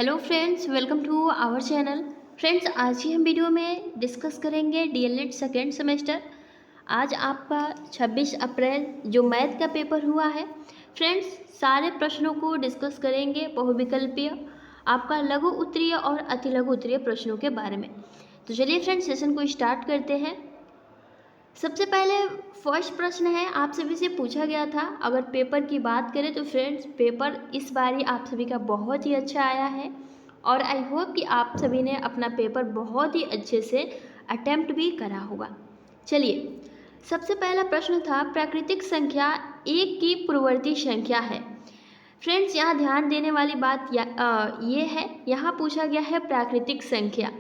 Hello friends, welcome to our channel. Friends, आज ही हम वीडियो में डिस्कस करेंगे डीएलएड सेकेंड सेमेस्टर। आज आपका 26 अप्रैल जो मैथ का पेपर हुआ है। फ्रेंड्स, सारे प्रश्नों को डिस्कस करेंगे, बहुविकल्पीय, आपका लघु उत्तरीय और अति लघु उत्तरीय प्रश्नों के बारे में। तो चलिए फ्रेंड्स, सेशन को स्टार्ट करते हैं। सबसे पहले फर्स्ट प्रश्न है, आप सभी से पूछा गया था। अगर पेपर की बात करें तो फ्रेंड्स, पेपर इस बारी आप सभी का बहुत ही अच्छा आया है और आई होप कि आप सभी ने अपना पेपर बहुत ही अच्छे से अटेम्प्ट भी करा होगा। चलिए, सबसे पहला प्रश्न था, प्राकृतिक संख्या एक की पूर्ववर्ती संख्या है। फ्रेंड्स, यहाँ ध्यान देने वाली बात ये है, यहाँ पूछा गया है प्राकृतिक संख्या।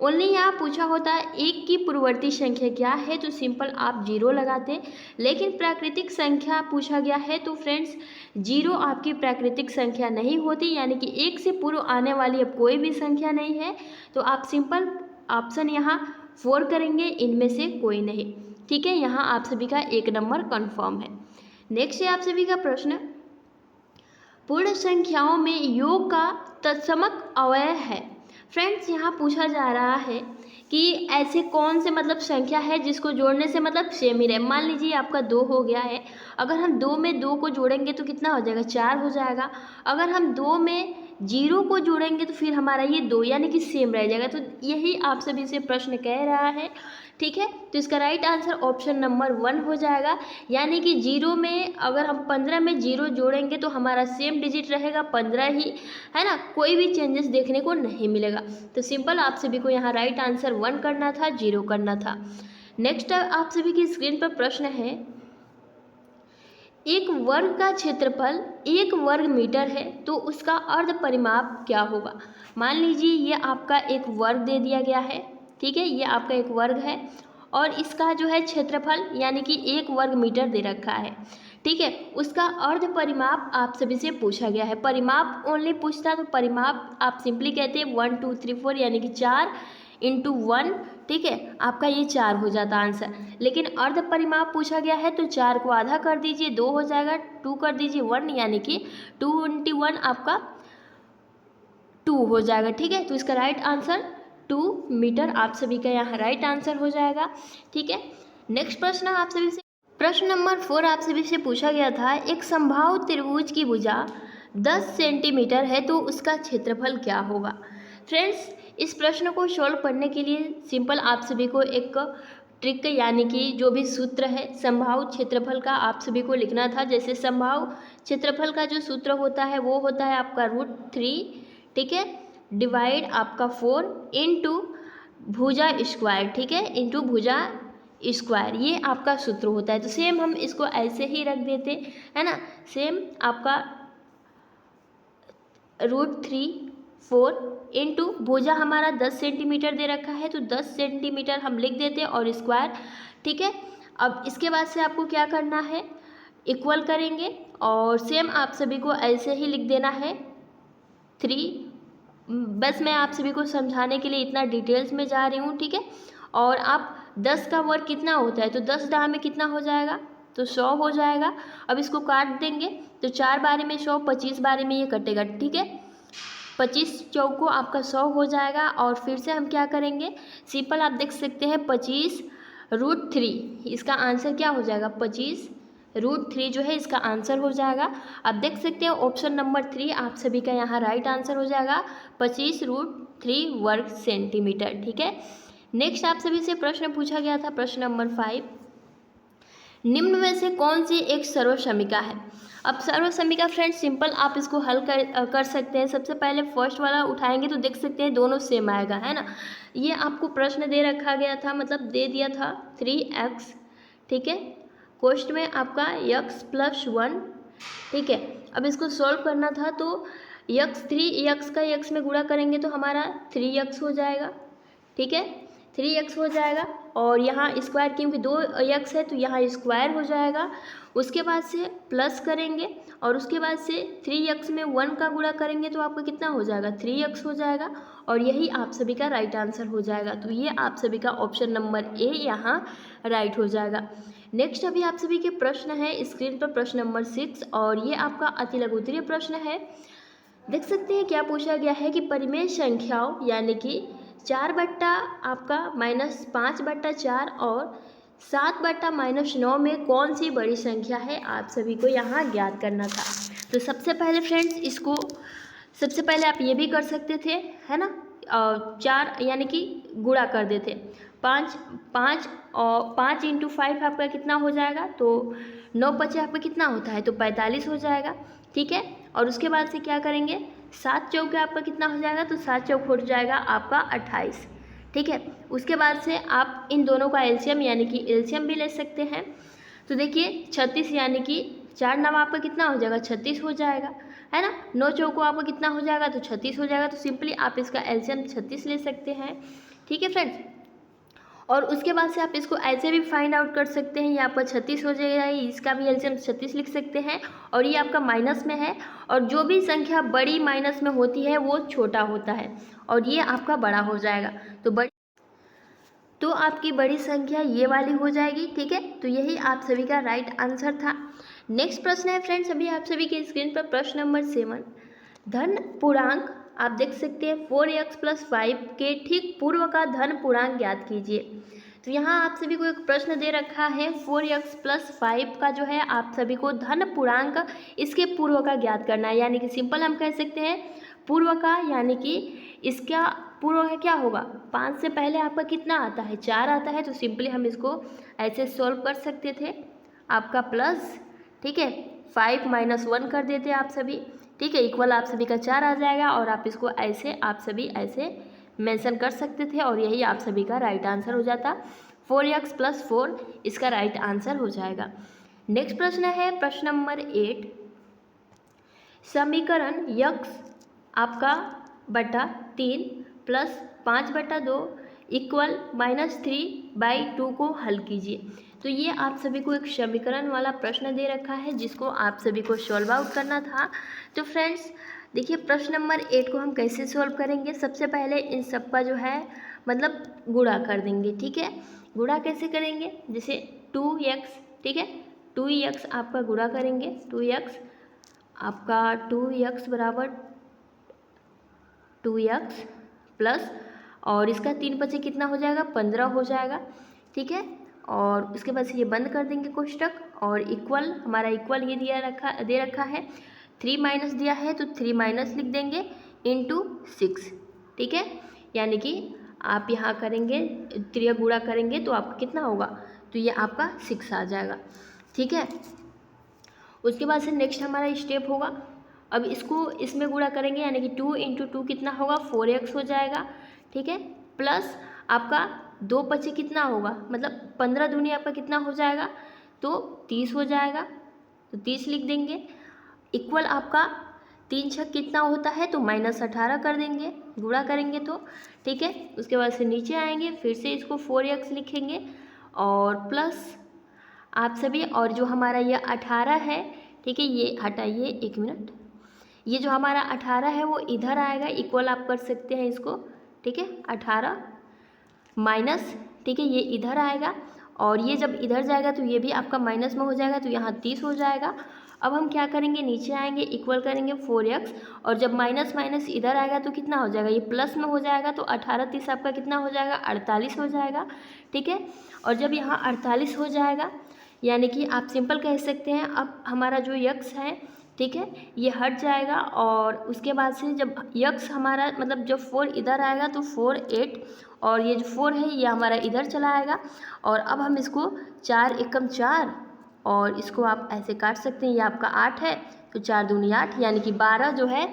ओनली यहाँ पूछा होता है एक की पूर्ववर्ती संख्या क्या है, तो सिंपल आप जीरो लगाते। लेकिन प्राकृतिक संख्या पूछा गया है तो फ्रेंड्स, जीरो आपकी प्राकृतिक संख्या नहीं होती, यानी कि एक से पूर्व आने वाली अब कोई भी संख्या नहीं है। तो आप सिंपल ऑप्शन यहाँ 4 करेंगे, इनमें से कोई नहीं। ठीक है, यहाँ आप सभी का 1 नंबर कन्फर्म है। नेक्स्ट है आप सभी का प्रश्न, पूर्ण संख्याओं में योग का तत्समक अवयव है। फ्रेंड्स, यहाँ पूछा जा रहा है कि ऐसे कौन से संख्या है जिसको जोड़ने से सेम ही रहे। मान लीजिए आपका 2 हो गया है, अगर हम 2 में 2 को जोड़ेंगे तो कितना हो जाएगा, 4 हो जाएगा। अगर हम 2 में 0 को जोड़ेंगे तो फिर हमारा ये 2 यानी कि सेम रह जाएगा। तो यही आप सभी से प्रश्न कह रहा है। ठीक है, तो इसका राइट आंसर ऑप्शन नंबर 1 हो जाएगा। यानी कि 0 में अगर हम 15 में 0 जोड़ेंगे तो हमारा सेम डिजिट रहेगा 15 ही, है ना, कोई भी चेंजेस देखने को नहीं मिलेगा। तो सिंपल आप सभी को यहाँ राइट आंसर 1 करना था, 0 करना था। नेक्स्ट आप सभी की स्क्रीन पर प्रश्न है, एक वर्ग का क्षेत्रफल 1 वर्ग मीटर है तो उसका अर्ध परिमाप क्या होगा। मान लीजिए ये आपका एक वर्ग दे दिया गया है। ठीक है, ये आपका एक वर्ग है और इसका जो है क्षेत्रफल यानी कि 1 वर्ग मीटर दे रखा है। ठीक है, उसका अर्ध परिमाप आप सभी से पूछा गया है। परिमाप ओनली पूछता तो परिमाप आप सिंपली कहते हैं 1 2 3 4 यानी कि 4 इंटू 1। ठीक है, आपका ये 4 हो जाता आंसर। लेकिन अर्ध परिमाप पूछा गया है तो 4 को आधा कर दीजिए, 2 हो जाएगा, 2 कर दीजिए 1 यानी कि 2 इंटू 1 आपका 2 हो जाएगा। ठीक है, तो इसका राइट आंसर 2 मीटर आप सभी का यहाँ राइट आंसर हो जाएगा। ठीक है, नेक्स्ट प्रश्न आप सभी से, प्रश्न नंबर 4 आप सभी से पूछा गया था, एक समबाहु त्रिभुज की भुजा 10 सेंटीमीटर है तो उसका क्षेत्रफल क्या होगा। फ्रेंड्स, इस प्रश्न को सॉल्व करने के लिए सिंपल आप सभी को एक ट्रिक यानी कि जो भी सूत्र है समबाहु क्षेत्रफल का आप सभी को लिखना था। जैसे समबाहु क्षेत्रफल का जो सूत्र होता है वो होता है आपका √3। ठीक है, डिवाइड आपका 4 इंटू भुजा स्क्वायर। ठीक है, इंटू भुजा स्क्वायर, ये आपका सूत्र होता है। तो सेम हम इसको ऐसे ही रख देते है ना, सेम आपका √3 4 इंटू भुजा हमारा 10 सेंटीमीटर दे रखा है तो 10 सेंटीमीटर हम लिख देते हैं और स्क्वायर। ठीक है, अब इसके बाद से आपको क्या करना है, इक्वल करेंगे और सेम आप सभी को ऐसे ही लिख देना है 3। बस मैं आप सभी को समझाने के लिए इतना डिटेल्स में जा रही हूँ। ठीक है, और आप 10 का वर्ग कितना होता है तो 10 दाह में कितना हो जाएगा, तो 100 हो जाएगा। अब इसको काट देंगे तो 4 बारी में 100, 25 बारी में ये कटेगा। ठीक है, 25 चौको आपका 100 हो जाएगा। और फिर से हम क्या करेंगे, सिंपल आप देख सकते हैं 25 √3, इसका आंसर क्या हो जाएगा, 25 √3 जो है इसका आंसर हो जाएगा। आप देख सकते हैं ऑप्शन नंबर 3 आप सभी का यहाँ राइट आंसर हो जाएगा, 25 √3 वर्ग सेंटीमीटर। ठीक है, नेक्स्ट आप सभी से प्रश्न पूछा गया था, प्रश्न नंबर 5, निम्न में से कौन सी एक सर्वसमीका है। अब सर्वसमीका फ्रेंड्स, सिंपल आप इसको हल कर सकते हैं। सबसे पहले फर्स्ट वाला उठाएंगे तो देख सकते हैं दोनों सेम आएगा, है ना। ये आपको प्रश्न दे रखा गया था, दे दिया था 3x। ठीक है, कोष्ट में आपका x + 1। ठीक है, अब इसको सॉल्व करना था तो x का x में गुणा करेंगे तो हमारा 3x हो जाएगा। ठीक है, 3x हो जाएगा और यहाँ स्क्वायर, क्योंकि 2x है तो यहाँ स्क्वायर हो जाएगा। उसके बाद से प्लस करेंगे और उसके बाद से 3x में 1 का गुणा करेंगे तो आपका कितना हो जाएगा, 3x हो जाएगा और यही आप सभी का राइट आंसर हो जाएगा। तो ये आप सभी का ऑप्शन नंबर ए यहाँ राइट हो जाएगा। नेक्स्ट अभी आप सभी के प्रश्न है स्क्रीन पर, प्रश्न नंबर 6 और ये आपका अति लघु उत्तरीय प्रश्न है। देख सकते हैं क्या पूछा गया है कि परिमेय संख्याओं यानी कि 4 बट्टा आपका -5/4 और 7/-9 में कौन सी बड़ी संख्या है, आप सभी को यहाँ ज्ञात करना था। तो सबसे पहले फ्रेंड्स इसको सबसे पहले आप ये भी कर सकते थे, है ना, 4 यानी कि गुणा कर देते। 5 और 5 × 5 आपका कितना हो जाएगा, तो 9 बचे आपका कितना होता है, तो 45 हो जाएगा। ठीक है, और उसके बाद से क्या करेंगे, 7 चौके आपका कितना हो जाएगा, तो 7 चौक हो जाएगा आपका 28। ठीक है, उसके बाद से आप इन दोनों का एलसीएम यानी कि एलसीएम भी ले सकते हैं। तो देखिए 36 यानी कि 4 9 आपका कितना हो जाएगा, 36 हो जाएगा, है ना। 9 चौको आपका कितना हो जाएगा, तो 36 हो जाएगा। तो सिंपली आप इसका एलसीएम 36 ले सकते हैं। ठीक है फ्रेंड्स, और उसके बाद से आप इसको ऐसे भी फाइंड आउट कर सकते हैं, ये आपका 36 हो जाएगा, इसका भी एलसीएम 36 लिख सकते हैं। और ये आपका माइनस में है, और जो भी संख्या बड़ी माइनस में होती है वो छोटा होता है, और ये आपका बड़ा हो जाएगा। तो आपकी बड़ी संख्या ये वाली हो जाएगी। ठीक है, तो यही आप सभी का राइट आंसर था। नेक्स्ट प्रश्न है फ्रेंड्स, अभी आप सभी के स्क्रीन पर प्रश्न नंबर 7। धन पूर्णांक आप देख सकते हैं 4x + 5 के ठीक पूर्व का धन पूर्णांक ज्ञात कीजिए। तो यहाँ आप सभी को एक प्रश्न दे रखा है 4x + 5 का जो है आप सभी को धन पूर्णांक इसके पूर्व का ज्ञात करना है। यानी कि सिंपल हम कह सकते हैं पूर्व का, यानी कि इसका पूर्व का क्या होगा, 5 से पहले आपका कितना आता है, 4 आता है। तो सिंपली हम इसको ऐसे सॉल्व कर सकते थे, आपका प्लस, ठीक है, 5 - 1 कर देते आप सभी। ठीक है, इक्वल आप सभी का 4 आ जाएगा, और आप इसको ऐसे आप सभी ऐसे मेंशन कर सकते थे, और यही आप सभी का राइट आंसर हो जाता। 4x + 4 इसका राइट आंसर हो जाएगा। नेक्स्ट प्रश्न है प्रश्न नंबर 8। समीकरण x आपका बटा 3 + 5/2 इक्वल -3/2 को हल कीजिए। तो ये आप सभी को एक समीकरण वाला प्रश्न दे रखा है, जिसको आप सभी को सॉल्व आउट करना था। तो फ्रेंड्स देखिए प्रश्न नंबर 8 को हम कैसे सॉल्व करेंगे। सबसे पहले इन सब का जो है मतलब गुणा कर देंगे। ठीक है, गुणा कैसे करेंगे, जैसे 2x, ठीक है, 2x आपका गुणा करेंगे, 2x आपका 2x बराबर 2x प्लस, और इसका 3 बचे कितना हो जाएगा, 15 हो जाएगा। ठीक है, और उसके बाद से ये बंद कर देंगे कोष्टक, और इक्वल हमारा इक्वल ये दे रखा है, 3 माइनस दिया है तो 3 माइनस लिख देंगे इंटू 6। ठीक है, यानी कि आप यहाँ करेंगे त्रिय गुणा करेंगे तो आपका कितना होगा, तो ये आपका 6 आ जाएगा। ठीक है, उसके बाद से नेक्स्ट हमारा स्टेप होगा, अब इसको इसमें गुणा करेंगे, यानी कि 2 × 2 कितना होगा, 4x हो जाएगा। ठीक है, प्लस आपका 2 बचे कितना होगा, मतलब 15 दूनी आपका कितना हो जाएगा, तो 30 हो जाएगा, तो 30 लिख देंगे। इक्वल आपका 3 छक कितना होता है, तो -18 कर देंगे, गुणा करेंगे तो। ठीक है, उसके बाद से नीचे आएंगे, फिर से इसको 4x लिखेंगे, और प्लस आप सभी, और जो हमारा ये 18 है, ठीक है, ये हटाइए 1 मिनट, ये जो हमारा 18 है वो इधर आएगा, इक्वल आप कर सकते हैं इसको। ठीक है, 18 माइनस, ठीक है, ये इधर आएगा, और ये जब इधर जाएगा तो ये भी आपका माइनस में हो जाएगा, तो यहाँ 30 हो जाएगा। अब हम क्या करेंगे, नीचे आएंगे, इक्वल करेंगे 4x, और जब माइनस माइनस इधर आएगा तो कितना हो जाएगा, ये प्लस में हो जाएगा, तो 18 30 आपका कितना हो जाएगा, 48 हो जाएगा। ठीक है, और जब यहाँ 48 हो जाएगा, यानी कि आप सिंपल कह सकते हैं अब हमारा जो x है, ठीक है, ये हट जाएगा, और उसके बाद से जब x हमारा मतलब जब 4 इधर आएगा तो 4 8, और ये जो 4 है ये हमारा इधर चला आएगा, और अब हम इसको 4 एकम 4, और इसको आप ऐसे काट सकते हैं, ये आपका 8 है, तो 4 दूनी 8, यानी कि 12 जो है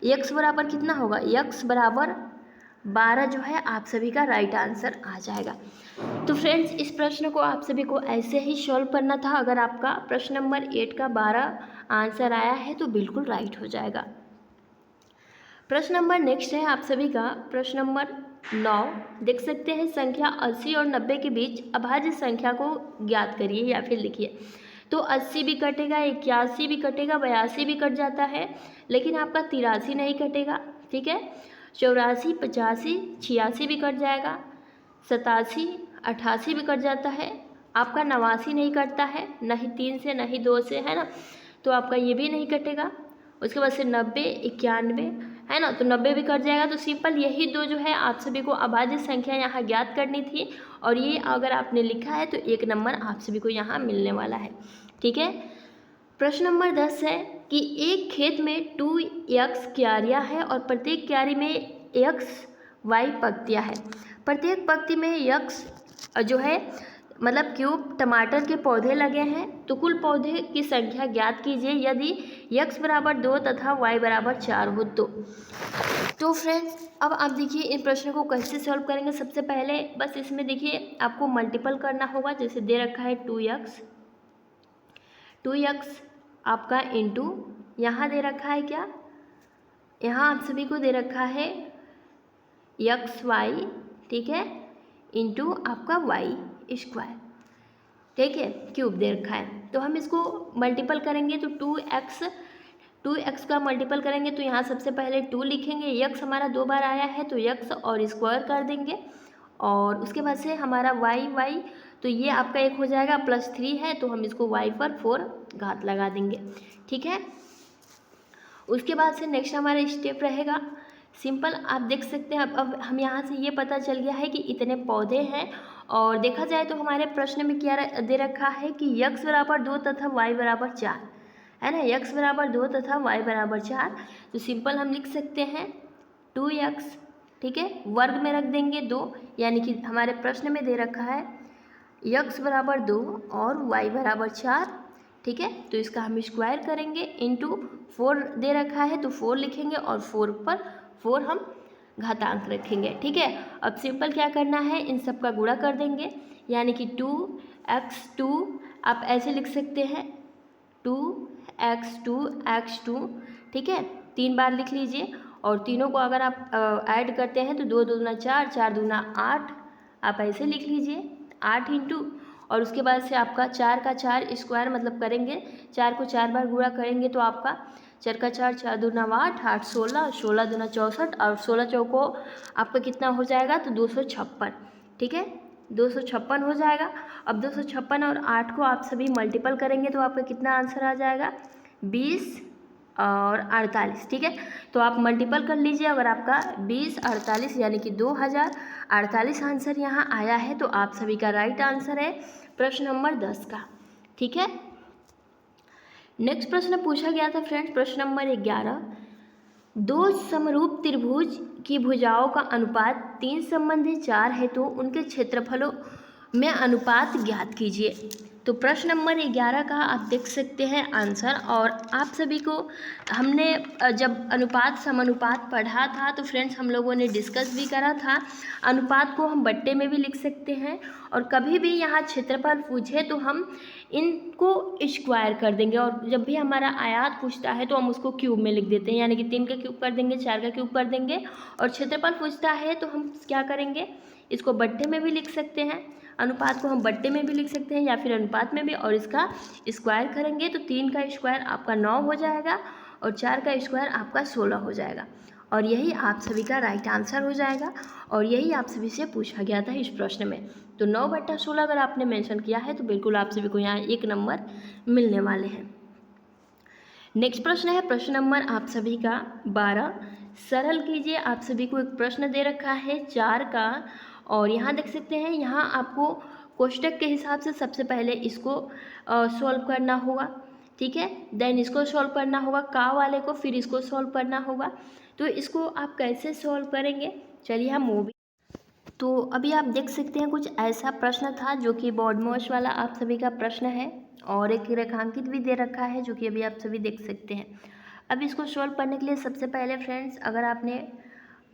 x बराबर कितना होगा, x बराबर 12 जो है आप सभी का राइट आंसर आ जाएगा। तो फ्रेंड्स इस प्रश्न को आप सभी को ऐसे ही सॉल्व करना था। अगर आपका प्रश्न नंबर 8 का 12 आंसर आया है तो बिल्कुल राइट हो जाएगा। प्रश्न नंबर नेक्स्ट है आप सभी का प्रश्न नंबर 9। देख सकते हैं संख्या 80 और 90 के बीच अभाज्य संख्या को ज्ञात करिए या फिर लिखिए। तो 80 भी कटेगा, 81 भी कटेगा, 82 भी कट जाता है, लेकिन आपका 83 नहीं कटेगा। ठीक है, 84 85 86 भी कट जाएगा, 87 88 भी कट जाता है, आपका 89 नहीं कटता है, न ही 3 से न ही 2 से, है ना, तो आपका ये भी नहीं कटेगा। उसके बाद से 90, 91 है ना, तो 90 भी कट जाएगा। तो सिंपल यही दो जो है आप सभी को अभाज्य संख्या यहाँ ज्ञात करनी थी, और ये अगर आपने लिखा है तो 1 नंबर आप सभी को यहाँ मिलने वाला है। ठीक है। प्रश्न नंबर 10 है कि एक खेत में 2x क्यारियाँ है और प्रत्येक क्यारी में x y पंक्तियाँ है। प्रत्येक पंक्ति में x जो है मतलब क्यूब टमाटर के पौधे लगे हैं, तो कुल पौधे की संख्या ज्ञात कीजिए यदि x बराबर 2 तथा y बराबर 4 हो तो फ्रेंड्स अब आप देखिए इन प्रश्नों को कैसे सॉल्व करेंगे। सबसे पहले बस इसमें देखिए आपको मल्टीपल करना होगा। जैसे दे रखा है 2x आपका इंटू यहाँ दे रखा है क्या, यहाँ आप सभी को दे रखा है xy, ठीक है, इंटू आपका y स्क्वायर, ठीक है, क्यूब दे रखा है। तो हम इसको मल्टीपल करेंगे तो 2x का मल्टीपल करेंगे तो यहाँ सबसे पहले 2 लिखेंगे, x हमारा 2 बार आया है तो x और स्क्वायर कर देंगे, और उसके बाद से हमारा y तो ये आपका एक हो जाएगा, +3 है तो हम इसको y पर 4 घात लगा देंगे। ठीक है। उसके बाद से नेक्स्ट हमारा स्टेप रहेगा सिंपल, आप देख सकते हैं। अब हम यहाँ से ये पता चल गया है कि इतने पौधे हैं, और देखा जाए तो हमारे प्रश्न में क्या दे रखा है कि x बराबर 2 तथा y बराबर 4 है ना, x बराबर 2 तथा y बराबर 4। तो सिंपल हम लिख सकते हैं 2x, ठीक है, वर्ग में रख देंगे 2, यानी कि हमारे प्रश्न में दे रखा है x बराबर 2 और y बराबर 4, ठीक है। तो इसका हम स्क्वायर करेंगे, इंटू 4 दे रखा है तो 4 लिखेंगे, और 4 पर 4 हम घातांक रखेंगे। ठीक है। अब सिंपल क्या करना है, इन सब का गुणा कर देंगे, यानी कि 2x2 आप ऐसे लिख सकते हैं 2x2, ठीक है, 3 बार लिख लीजिए। और तीनों को अगर आप ऐड करते हैं तो 2 दूना 4, 4 दूना 8, आप ऐसे लिख लीजिए 8 इंटू, और उसके बाद से आपका 4 का 4 स्क्वायर मतलब करेंगे, 4 को 4 बार गुणा करेंगे तो आपका 4 का 4, 4 दूना 8, 8 16, 16 दूना 64, और 16 चौको आपका कितना हो जाएगा तो 256, ठीक है, 256 हो जाएगा। अब 256 और 8 को आप सभी मल्टीपल करेंगे तो आपका कितना आंसर आ जाएगा, 20 और 48, ठीक है। तो आप मल्टीपल कर लीजिए, अगर आपका 20 48 यानी कि 2048 आंसर यहाँ आया है, तो आप सभी का राइट आंसर है प्रश्न नंबर 10 का। ठीक है। नेक्स्ट प्रश्न पूछा गया था फ्रेंड्स, प्रश्न नंबर 11, दो समरूप त्रिभुज की भुजाओं का अनुपात 3 संबंधी 4 है तो उनके क्षेत्रफलों में अनुपात ज्ञात कीजिए। तो प्रश्न नंबर 11 का आप देख सकते हैं आंसर, और आप सभी को हमने जब अनुपात समानुपात पढ़ा था तो फ्रेंड्स हम लोगों ने डिस्कस भी करा था, अनुपात को हम बट्टे में भी लिख सकते हैं, और कभी भी यहाँ क्षेत्रफल पूछे तो हम इनको स्क्वायर कर देंगे, और जब भी हमारा आयात पूछता है तो हम उसको क्यूब में लिख देते हैं, यानी कि 3 का क्यूब कर देंगे, 4 का क्यूब कर देंगे। और क्षेत्रफल पूछता है तो हम क्या करेंगे, इसको बट्टे में भी लिख सकते हैं, अनुपात को हम बट्टे में भी लिख सकते हैं या फिर अनुपात में भी, और इसका स्क्वायर करेंगे तो 3 का स्क्वायर आपका 9 हो जाएगा, और 4 का स्क्वायर आपका 16 हो जाएगा, और यही आप सभी का राइट आंसर हो जाएगा, और यही आप सभी से पूछा गया था इस प्रश्न में। तो 9/16 अगर आपने मेंशन किया है तो बिल्कुल आप सभी को यहाँ 1 नंबर मिलने वाले हैं। नेक्स्ट प्रश्न है प्रश्न नंबर आप सभी का 12, सरल कीजिए। आप सभी को एक प्रश्न दे रखा है 4 का, और यहाँ देख सकते हैं, यहाँ आपको कोष्टक के हिसाब से सबसे पहले इसको सॉल्व करना होगा, ठीक है, देन इसको सॉल्व करना होगा का वाले को, फिर इसको सॉल्व करना होगा। तो इसको आप कैसे सॉल्व करेंगे, चलिए हम वो भी, तो अभी आप देख सकते हैं कुछ ऐसा प्रश्न था जो कि बॉडमॉस वाला आप सभी का प्रश्न है, और एक रेखांकित भी दे रखा है जो कि अभी आप सभी देख सकते हैं। अब इसको सॉल्व करने के लिए सबसे पहले फ्रेंड्स, अगर आपने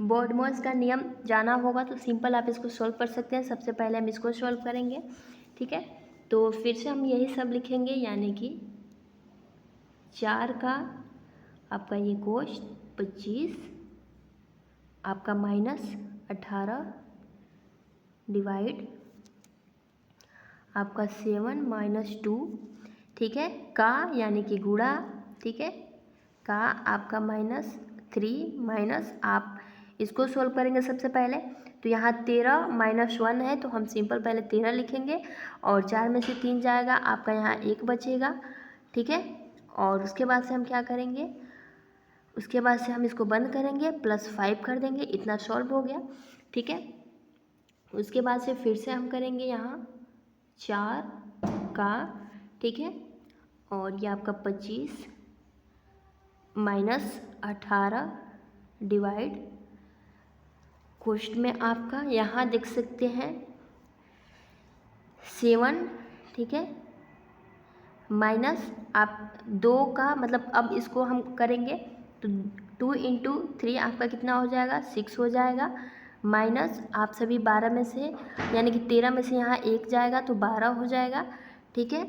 बॉडमॉस का नियम जाना होगा तो सिंपल आप इसको सॉल्व कर सकते हैं। सबसे पहले हम इसको सॉल्व करेंगे, ठीक है, तो फिर से हम यही सब लिखेंगे, यानी कि 4 का आपका ये कोष्ट 25 आपका -18 डिवाइड आपका 7 -2, ठीक है, का यानी कि गुणा, ठीक है, का आपका -3 माइनस, आप इसको सोल्व करेंगे सबसे पहले, तो यहाँ 13 -1 है तो हम सिंपल पहले 13 लिखेंगे, और 4 में से 3 जाएगा, आपका यहाँ 1 बचेगा, ठीक है। और उसके बाद से हम क्या करेंगे, उसके बाद से हम इसको बंद करेंगे, +5 कर देंगे, इतना सॉल्व हो गया। ठीक है, उसके बाद से फिर से हम करेंगे यहाँ 4 का, ठीक है, और ये आपका 25 -18 डिवाइड, क्वेश्चन में आपका यहाँ देख सकते हैं 7, ठीक है, माइनस आप 2 का मतलब अब इसको हम करेंगे तो 2 × 3 आपका कितना हो जाएगा, 6 हो जाएगा, माइनस आप सभी 12 में से यानी कि 13 में से यहाँ 1 जाएगा तो 12 हो जाएगा। ठीक है,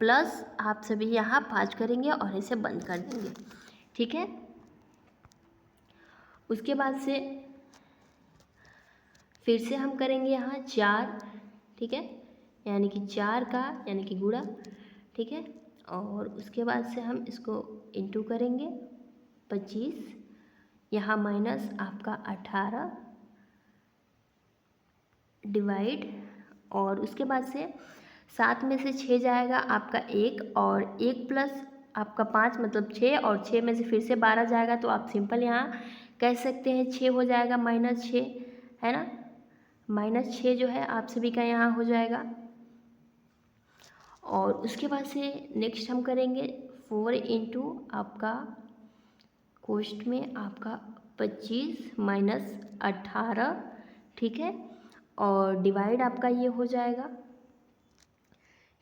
प्लस आप सभी यहाँ 5 करेंगे और इसे बंद कर देंगे। ठीक है, उसके बाद से फिर से हम करेंगे यहाँ 4, ठीक है, यानी कि 4 का यानी कि गुणा, ठीक है, और उसके बाद से हम इसको इंटू करेंगे 25, यहाँ माइनस आपका 18 डिवाइड, और उसके बाद से 7 में से 6 जाएगा आपका 1 और 1 प्लस आपका 5 मतलब 6 और 6 में से फिर से 12 जाएगा तो आप सिंपल यहाँ कह सकते हैं 6 हो जाएगा -6, है ना, -6 जो है आप सभी का यहाँ हो जाएगा। और उसके बाद से नेक्स्ट हम करेंगे 4 × आपका क्वेश्चन में आपका 25 -18, ठीक है, और डिवाइड आपका ये हो जाएगा।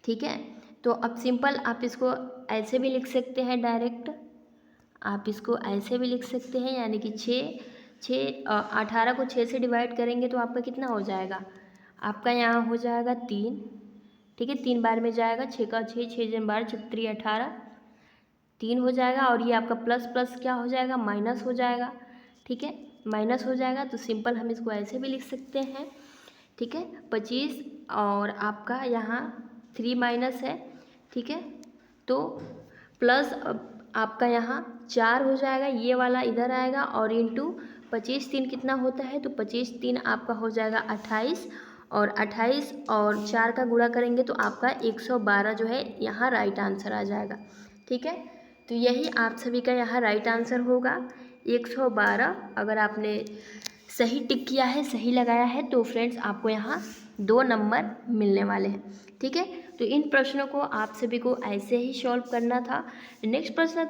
ठीक है, तो अब सिंपल आप इसको ऐसे भी लिख सकते हैं डायरेक्ट, आप इसको ऐसे भी लिख सकते हैं, यानी कि 18 को 6 से डिवाइड करेंगे तो आपका कितना हो जाएगा, आपका यहाँ हो जाएगा 3, ठीक है, 3 बार में जाएगा, 6 का 6, 6 जन 12 6 18, 3 हो जाएगा, और ये आपका प्लस प्लस क्या हो जाएगा, माइनस हो जाएगा। ठीक है, माइनस हो जाएगा तो सिंपल हम इसको ऐसे भी लिख सकते हैं। ठीक है, 25 और आपका यहाँ 3 माइनस है, ठीक है, तो प्लस आपका यहाँ 4 हो जाएगा, ये वाला इधर आएगा, और इंटू 25 3 कितना होता है, तो 25 3 आपका हो जाएगा 28, और 28 और 4 का गुणा करेंगे तो आपका 112 जो है यहाँ राइट आंसर आ जाएगा। ठीक है, तो यही आप सभी का यहाँ राइट आंसर होगा 112। अगर आपने सही टिक किया है, सही लगाया है, तो फ्रेंड्स आपको यहाँ 2 नंबर मिलने वाले हैं। ठीक है, तो इन प्रश्नों को आप सभी को ऐसे ही सॉल्व करना था। नेक्स्ट प्रश्न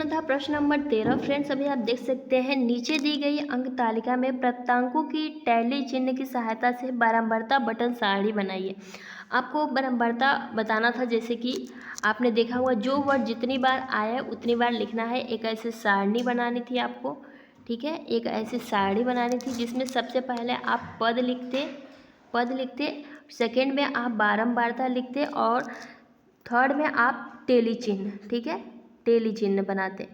था प्रश्न नंबर 13। फ्रेंड्स अभी आप देख सकते हैं नीचे दी गई अंक तालिका में प्रत्यंकों की टैली चिन्ह की सहायता से बारंबारता बटन सारणी बनाइए। आपको बारंबारता बताना था, जैसे कि आपने देखा हुआ जो वर्ड जितनी बार आया उतनी बार लिखना है। एक ऐसे सारणी बनानी थी आपको, ठीक है, एक ऐसी सारणी बनानी थी जिसमें सबसे पहले आप पद लिखते, सेकेंड में आप बारंबारता लिखते, और थर्ड में आप टेली चिन्ह, ठीक है, टेली चिन्ह बनाते।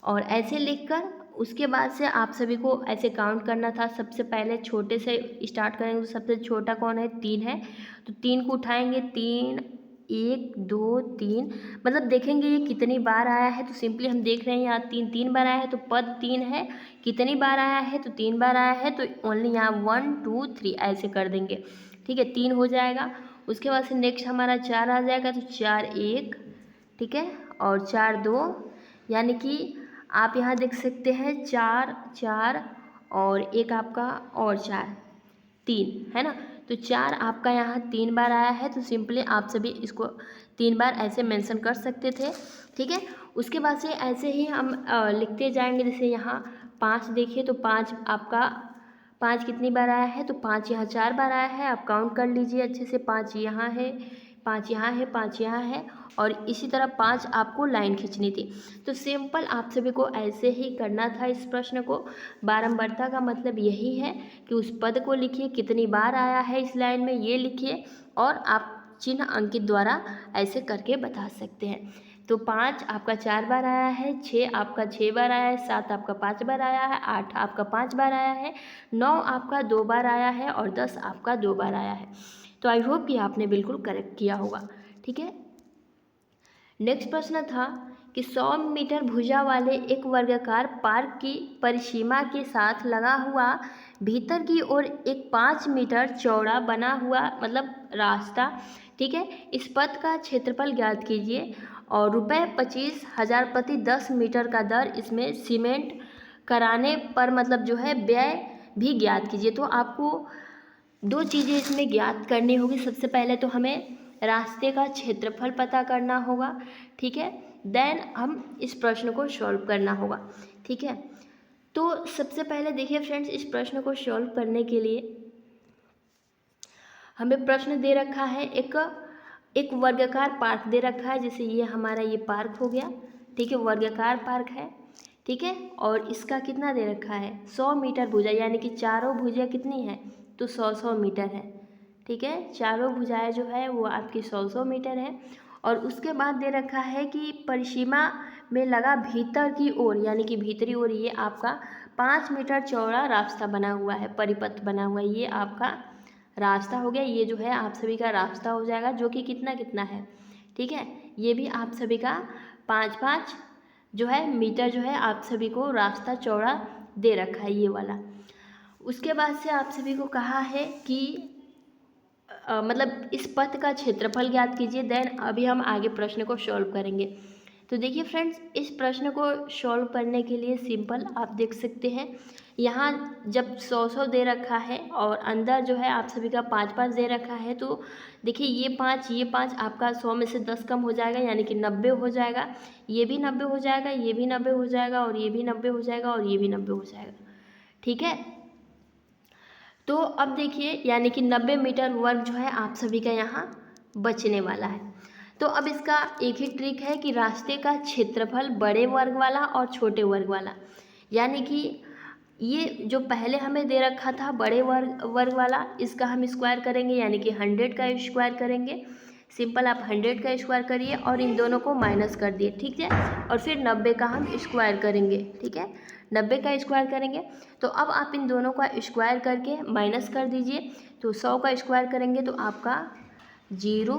और ऐसे लिखकर उसके बाद से आप सभी को ऐसे काउंट करना था। सबसे पहले छोटे से स्टार्ट करेंगे तो सबसे छोटा कौन है, 3 है, तो 3 को उठाएंगे, 3 1 2 3, मतलब देखेंगे ये कितनी बार आया है, तो सिंपली हम देख रहे हैं यहाँ 3 बार आया है, तो पद 3 है, कितनी बार आया है, तो 3 बार आया है, तो ओनली यहाँ 1 2 3 ऐसे कर देंगे। ठीक है, 3 हो जाएगा। उसके बाद से नेक्स्ट हमारा 4 आ जाएगा, तो 4 1, ठीक है, और 4 2, यानी कि आप यहाँ देख सकते हैं 4 4 और एक आपका और 4 3 है ना, तो 4 आपका यहाँ 3 बार आया है, तो सिंपली आप सभी इसको 3 बार ऐसे मेंशन कर सकते थे। ठीक है, उसके बाद से ऐसे ही हम लिखते जाएंगे। जैसे यहाँ 5 देखिए, तो 5 आपका 5 कितनी बार आया है, तो 5 यहाँ 4 बार आया है। आप काउंट कर लीजिए अच्छे से, 5 यहाँ है, 5 यहाँ है, 5 यहाँ है, और इसी तरह 5 आपको लाइन खींचनी थी। तो सिंपल आप सभी को ऐसे ही करना था इस प्रश्न को। बारंबारता का मतलब यही है कि उस पद को लिखिए, कितनी बार आया है इस लाइन में ये लिखिए, और आप चिन्ह अंकित द्वारा ऐसे करके बता सकते हैं। तो 5 आपका 4 बार आया है, 6 आपका 6 बार आया है, 7 आपका 5 बार आया है, 8 आपका 5 बार आया है, 9 आपका 2 बार आया है, और 10 आपका 2 बार आया है। तो आई होप कि आपने बिल्कुल करेक्ट किया होगा। ठीक है, नेक्स्ट प्रश्न था कि 100 मीटर भुजा वाले एक वर्गाकार पार्क की परिसीमा के साथ लगा हुआ भीतर की ओर एक 5 मीटर चौड़ा बना हुआ मतलब रास्ता, ठीक है, इस पथ का क्षेत्रफल ज्ञात कीजिए। और रुपये 25,000 प्रति 10 मीटर का दर इसमें सीमेंट कराने पर मतलब जो है व्यय भी ज्ञात कीजिए। तो आपको दो चीज़ें इसमें ज्ञात करनी होगी। सबसे पहले तो हमें रास्ते का क्षेत्रफल पता करना होगा, ठीक है, देन हम इस प्रश्न को सॉल्व करना होगा, ठीक है। तो सबसे पहले देखिए फ्रेंड्स, इस प्रश्न को सॉल्व करने के लिए हमें प्रश्न दे रखा है, एक वर्गाकार पार्क दे रखा है। जैसे ये हमारा ये पार्क हो गया, ठीक है, वर्गाकार पार्क है, ठीक है, और इसका कितना दे रखा है 100 मीटर भुजा, यानी कि चारों भुजा कितनी है तो 100 मीटर है, ठीक है, चारों भुजाएं जो है वो आपकी 100 मीटर है। और उसके बाद दे रखा है कि परिसीमा में लगा भीतर की ओर, यानी कि भीतरी ओर ये आपका 5 मीटर चौड़ा रास्ता बना हुआ है, परिपथ बना हुआ है, ये आपका रास्ता हो गया। ये जो है आप सभी का रास्ता हो जाएगा, जो कि कितना कितना है, ठीक है, ये भी आप सभी का 5-5 जो है मीटर जो है आप सभी को रास्ता चौड़ा दे रखा है, ये वाला। उसके बाद से आप सभी को कहा है कि मतलब इस पथ का क्षेत्रफल ज्ञात कीजिए। देन अभी हम आगे प्रश्न को सॉल्व करेंगे। तो देखिए फ्रेंड्स, इस प्रश्न को सॉल्व करने के लिए सिंपल आप देख सकते हैं, यहाँ जब 100 दे रखा है और अंदर जो है आप सभी का 5-5 दे रखा है, तो देखिए ये 5 आपका 100 में से 10 कम हो जाएगा, यानी कि 90 हो जाएगा, ये भी 90 हो जाएगा, ये भी 90 हो जाएगा, और ये भी 90 हो जाएगा, और ये भी 90 हो जाएगा, ठीक है। तो अब देखिए, यानी कि 90 मीटर वर्ग जो है आप सभी का यहाँ बचने वाला है। तो अब इसका एक ही ट्रिक है कि रास्ते का क्षेत्रफल बड़े वर्ग वाला और छोटे वर्ग वाला, यानी कि ये जो पहले हमें दे रखा था बड़े वर्ग वाला, इसका हम स्क्वायर करेंगे, यानी कि 100 का स्क्वायर करेंगे। सिंपल आप 100 का स्क्वायर करिए और इन दोनों को माइनस कर दिए, ठीक है, और फिर 90 का हम स्क्वायर करेंगे, ठीक है, 90 का स्क्वायर करेंगे। तो अब आप इन दोनों का स्क्वायर करके माइनस कर दीजिए, तो 100 का स्क्वायर करेंगे तो आपका 0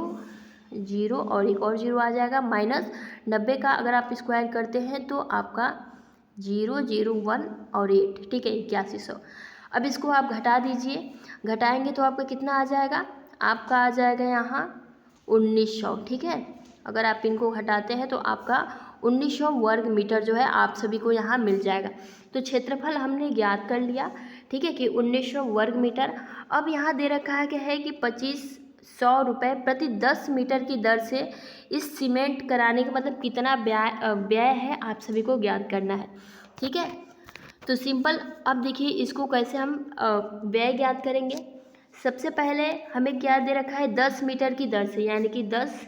0 और एक और 0 आ जाएगा, माइनस 90 का अगर आप स्क्वायर करते हैं तो आपका 0 0 1 और 8, ठीक है, 8100। अब इसको आप घटा दीजिए, घटाएंगे तो आपका कितना आ जाएगा, आपका आ जाएगा यहाँ 1900, ठीक है। अगर आप इनको घटाते हैं तो आपका 1900 वर्ग मीटर जो है आप सभी को यहाँ मिल जाएगा। तो क्षेत्रफल हमने ज्ञात कर लिया, ठीक है, कि 1900 वर्ग मीटर। अब यहाँ दे रखा है क्या है कि 2500 रुपये प्रति 10 मीटर की दर से इस सीमेंट कराने का मतलब कितना व्यय है आप सभी को ज्ञात करना है, ठीक है। तो सिंपल अब देखिए इसको कैसे हम व्यय ज्ञात करेंगे। सबसे पहले हमें क्या दे रखा है 10 मीटर की दर से, यानी कि 10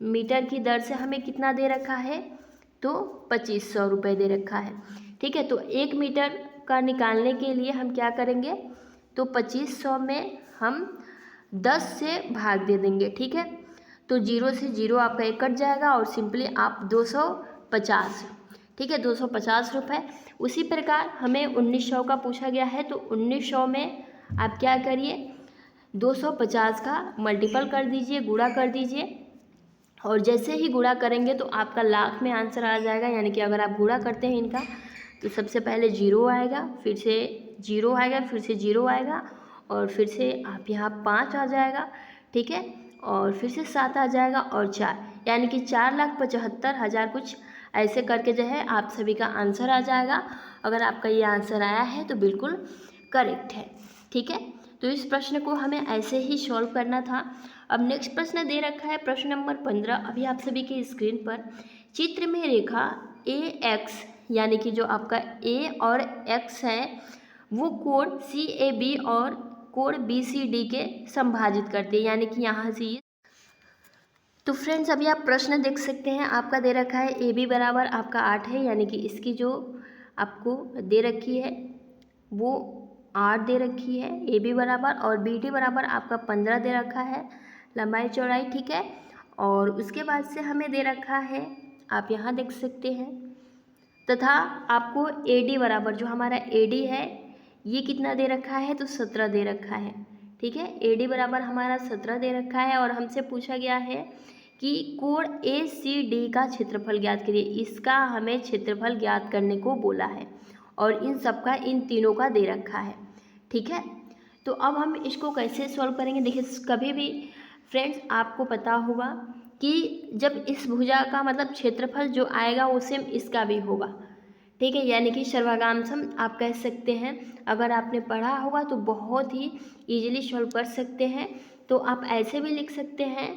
मीटर की दर से हमें कितना दे रखा है तो 2500 रुपये दे रखा है, ठीक है। तो 1 मीटर का निकालने के लिए हम क्या करेंगे तो 2500 में हम 10 से भाग दे देंगे, ठीक है। तो 0 से 0 आपका एक कट जाएगा और सिंपली आप 250, ठीक है, 250 रुपये। उसी प्रकार हमें 1900 का पूछा गया है, तो 1900 में आप क्या करिए 250 का मल्टीपल कर दीजिए, गुणा कर दीजिए, और जैसे ही गुणा करेंगे तो आपका लाख में आंसर आ जाएगा। यानी कि अगर आप गुणा करते हैं इनका तो सबसे पहले 0 आएगा, फिर से 0 आएगा, फिर से 0 आएगा, और फिर से आप यहाँ 5 आ जाएगा, ठीक है, और फिर से 7 आ जाएगा और 4, यानी कि 4,75,000 कुछ ऐसे करके जो है आप सभी का आंसर आ जाएगा। अगर आपका ये आंसर आया है तो बिल्कुल करेक्ट है, ठीक है। तो इस प्रश्न को हमें ऐसे ही सॉल्व करना था। अब नेक्स्ट प्रश्न दे रखा है प्रश्न नंबर 15, अभी आप सभी के स्क्रीन पर। चित्र में रेखा AX, यानी कि जो आपका A और X है वो कोण CAB और कोण BCD के संभाजित करते हैं, यानी कि यहाँ से ये। तो फ्रेंड्स अभी आप प्रश्न देख सकते हैं, आपका दे रखा है AB बराबर आपका 8 है, यानी कि इसकी जो आपको दे रखी है वो 8 दे रखी है AB बराबर, और BD बराबर आपका 15 दे रखा है लंबाई चौड़ाई, ठीक है। और उसके बाद से हमें दे रखा है आप यहाँ देख सकते हैं, तथा आपको AD बराबर जो हमारा AD है ये कितना दे रखा है तो 17 दे रखा है, ठीक है। AD बराबर हमारा 17 दे रखा है, और हमसे पूछा गया है कि कोण ACD का क्षेत्रफल ज्ञात करिए। इसका हमें क्षेत्रफल ज्ञात करने को बोला है, और इन सब का इन तीनों का दे रखा है, ठीक है। तो अब हम इसको कैसे सॉल्व करेंगे। देखिए कभी भी फ्रेंड्स आपको पता होगा कि जब इस भुजा का मतलब क्षेत्रफल जो आएगा वो सेम इसका भी होगा, ठीक है। यानी कि सर्वागामसम आप कह सकते हैं, अगर आपने पढ़ा होगा तो बहुत ही इजीली सॉल्व कर सकते हैं। तो आप ऐसे भी लिख सकते हैं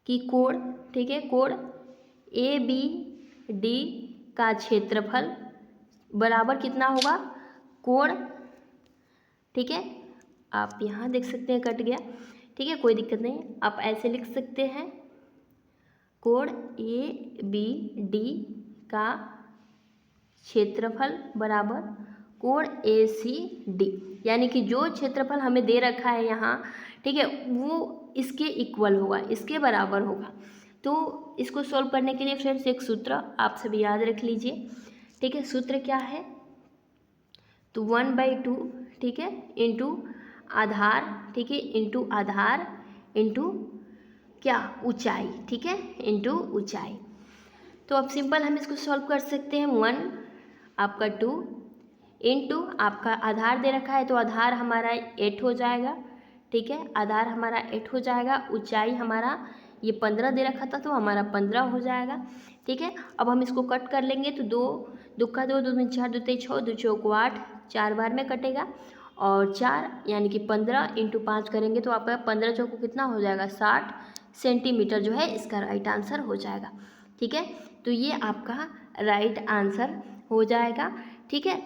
कि कोण, ठीक है, कोण ए बी डी का क्षेत्रफल बराबर कितना होगा, कोण, ठीक है। आप यहाँ देख सकते हैं कट गया, ठीक है, कोई दिक्कत नहीं। आप ऐसे लिख सकते हैं कोण ए बी डी का क्षेत्रफल बराबर कोण ए सी डी, यानी कि जो क्षेत्रफल हमें दे रखा है यहाँ, ठीक है, वो इसके इक्वल होगा, इसके बराबर होगा। तो इसको सॉल्व करने के लिए फ्रेंड्स एक सूत्र आप सभी याद रख लीजिए, ठीक है। सूत्र क्या है, तो 1/2, ठीक है, इंटू आधार, ठीक है, इंटू आधार इंटू क्या, ऊंचाई, ठीक है, इंटू ऊंचाई। तो अब सिंपल हम इसको सॉल्व कर सकते हैं। 1 आपका 2 इंटू आपका आधार दे रखा है तो आधार हमारा 8 हो जाएगा, ठीक है, आधार हमारा 8 हो जाएगा। ऊंचाई हमारा ये 15 दे रखा था तो हमारा 15 हो जाएगा, ठीक है। अब हम इसको कट कर लेंगे तो 2 2 का 2 2 दूनी 4 2 तेई 6 2 चौक 8, 4 बार में कटेगा और 4 यानी कि 15 इंटू 5 करेंगे तो आपका 15 चौको कितना हो जाएगा, 60 सेंटीमीटर जो है इसका राइट आंसर हो जाएगा, ठीक है। तो ये आपका राइट आंसर हो जाएगा, ठीक है,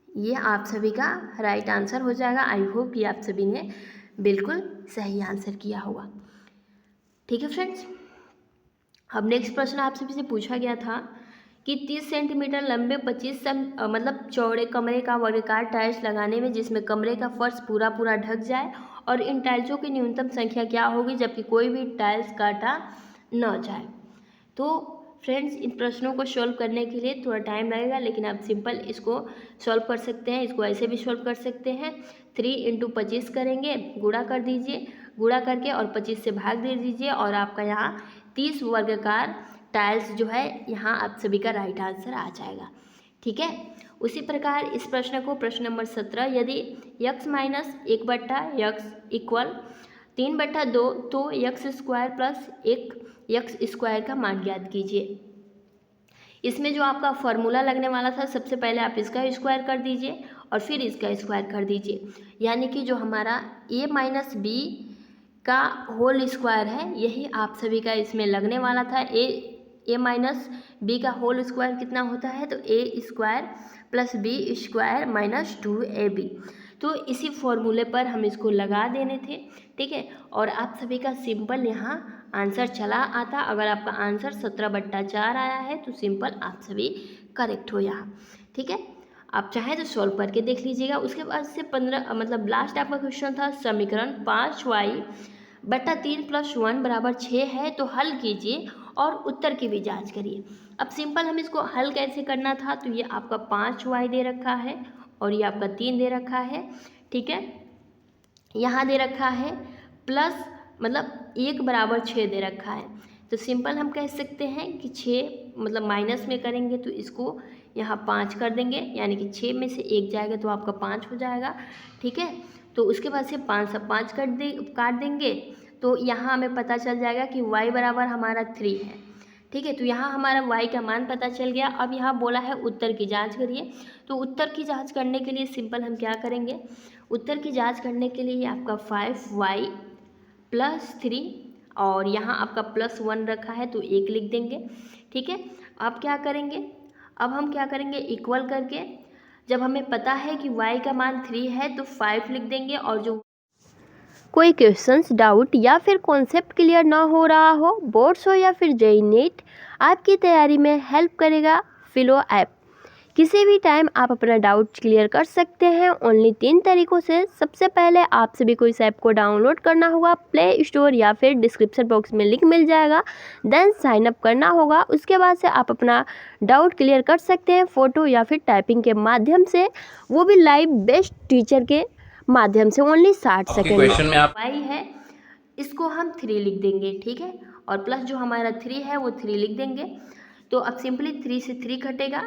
ये आप सभी का राइट आंसर हो जाएगा। आई होप कि आप सभी ने बिल्कुल सही आंसर किया होगा, ठीक है फ्रेंड्स। अब नेक्स्ट प्रश्न आप सभी से पूछा गया था कि 30 सेंटीमीटर लंबे 25 मतलब चौड़े कमरे का वर्गाकार टाइल्स लगाने में जिसमें कमरे का फर्श पूरा ढक जाए और इन टाइल्सों की न्यूनतम संख्या क्या होगी जबकि कोई भी टाइल्स काटा न जाए। तो फ्रेंड्स इन प्रश्नों को सॉल्व करने के लिए थोड़ा टाइम लगेगा, लेकिन आप सिंपल इसको सॉल्व कर सकते हैं। इसको ऐसे भी सॉल्व कर सकते हैं, 3 इंटू 25 करेंगे, गुणा कर दीजिए, गुणा करके और 25 से भाग दे दीजिए और आपका यहाँ 30 वर्गाकार टाइल्स जो है यहाँ आप सभी का राइट आंसर आ जाएगा, ठीक है। उसी प्रकार इस प्रश्न को प्रश्न नंबर 17, यदि x माइनस 1/x इक्वल 3/2 तो x² प्लस 1 x² का मान ज्ञात कीजिए। इसमें जो आपका फॉर्मूला लगने वाला था, सबसे पहले आप इसका स्क्वायर कर दीजिए और फिर इसका स्क्वायर कर दीजिए, यानी कि जो हमारा a माइनस बी का होल स्क्वायर है यही आप सभी का इसमें लगने वाला था। ए माइनस बी का होल स्क्वायर कितना होता है, तो a² plus b² minus 2ab। तो इसी फॉर्मूले पर हम इसको लगा देने थे, ठीक है, और आप सभी का सिंपल यहाँ आंसर चला आता। अगर आपका आंसर 17/4 आया है तो सिंपल आप सभी करेक्ट हो यहाँ, ठीक है। आप चाहें तो सॉल्व करके देख लीजिएगा। उसके बाद से 15 मतलब लास्ट आपका क्वेश्चन था, समीकरण 5y/3 + 1 = 6 है तो हल कीजिए और उत्तर की भी जांच करिए। अब सिंपल हम इसको हल कैसे करना था, तो ये आपका 5y दे रखा है और ये आपका 3 दे रखा है, ठीक है, यहाँ दे रखा है प्लस मतलब 1 = 6 दे रखा है। तो सिंपल हम कह सकते हैं कि 6 मतलब माइनस में करेंगे तो इसको यहाँ 5 कर देंगे, यानी कि 6 में से 1 जाएगा तो आपका 5 हो जाएगा, ठीक है। तो उसके बाद से 5 से 5 काट देंगे तो यहाँ हमें पता चल जाएगा कि y बराबर हमारा 3 है, ठीक है। तो यहाँ हमारा y का मान पता चल गया। अब यहाँ बोला है उत्तर की जांच करिए, तो उत्तर की जांच करने के लिए सिंपल हम क्या करेंगे, उत्तर की जांच करने के लिए आपका 5y + 3 और यहाँ आपका +1 रखा है तो 1 लिख देंगे, ठीक है। अब क्या करेंगे, अब हम क्या करेंगे, इक्वल करके जब हमें पता है कि y का मान 3 है तो 5 लिख देंगे और जो कोई क्वेश्चंस डाउट या फिर कॉन्सेप्ट क्लियर ना हो रहा हो, बोर्ड्स हो या फिर जेईई नीट, आपकी तैयारी में हेल्प करेगा फिलो ऐप। किसी भी टाइम आप अपना डाउट क्लियर कर सकते हैं ओनली 3 तरीक़ों से। सबसे पहले आप सभी को इस ऐप को डाउनलोड करना होगा प्ले स्टोर या फिर डिस्क्रिप्शन बॉक्स में लिंक मिल जाएगा, देन साइन अप करना होगा। उसके बाद से आप अपना डाउट क्लियर कर सकते हैं फ़ोटो या फिर टाइपिंग के माध्यम से, वो भी लाइव बेस्ट टीचर के माध्यम से, ओनली 60 सेकेंड में। वाई है इसको हम 3 लिख देंगे, ठीक है, और प्लस जो हमारा 3 है वो 3 लिख देंगे। तो अब सिंपली 3 से 3 कटेगा,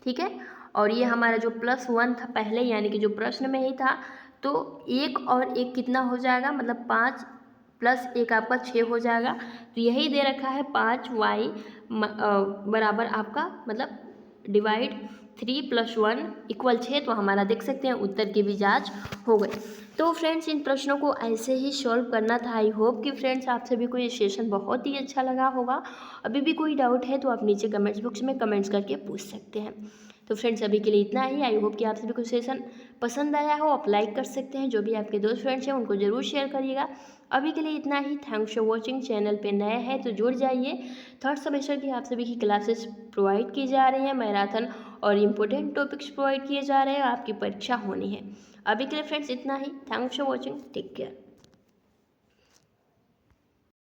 ठीक है, और ये हमारा जो +1 था पहले यानी कि जो प्रश्न में ही था, तो 1 और 1 कितना हो जाएगा, मतलब 5 प्लस एक आपका 6 हो जाएगा। तो यही दे रखा है 5y बराबर आपका मतलब डिवाइड 3 + 1 = 6। तो हमारा देख सकते हैं उत्तर की भी जांच हो गई। तो फ्रेंड्स इन प्रश्नों को ऐसे ही सॉल्व करना था। आई होप कि फ्रेंड्स आप सभी को ये सेशन बहुत ही अच्छा लगा होगा। अभी भी कोई डाउट है तो आप नीचे कमेंट्स बॉक्स में कमेंट्स करके पूछ सकते हैं। तो फ्रेंड्स अभी के लिए इतना ही। आई होप कि आप सभी को सेशन पसंद आया हो। आप लाइक कर सकते हैं, जो भी आपके दोस्त फ्रेंड्स हैं उनको ज़रूर शेयर करिएगा। अभी के लिए इतना ही। Thanks for watching. चैनल पे नए हैं तो जुड़ जाइए। थर्ड सेमेस्टर की आप सभी की क्लासेस प्रोवाइड की जा रही हैं, मैराथन और इम्पोर्टेंट टॉपिक्स प्रोवाइड किए जा रहे हैं। आपकी परीक्षा होनी है। अभी के लिए फ्रेंड्स इतना ही। Thanks for watching. Take care.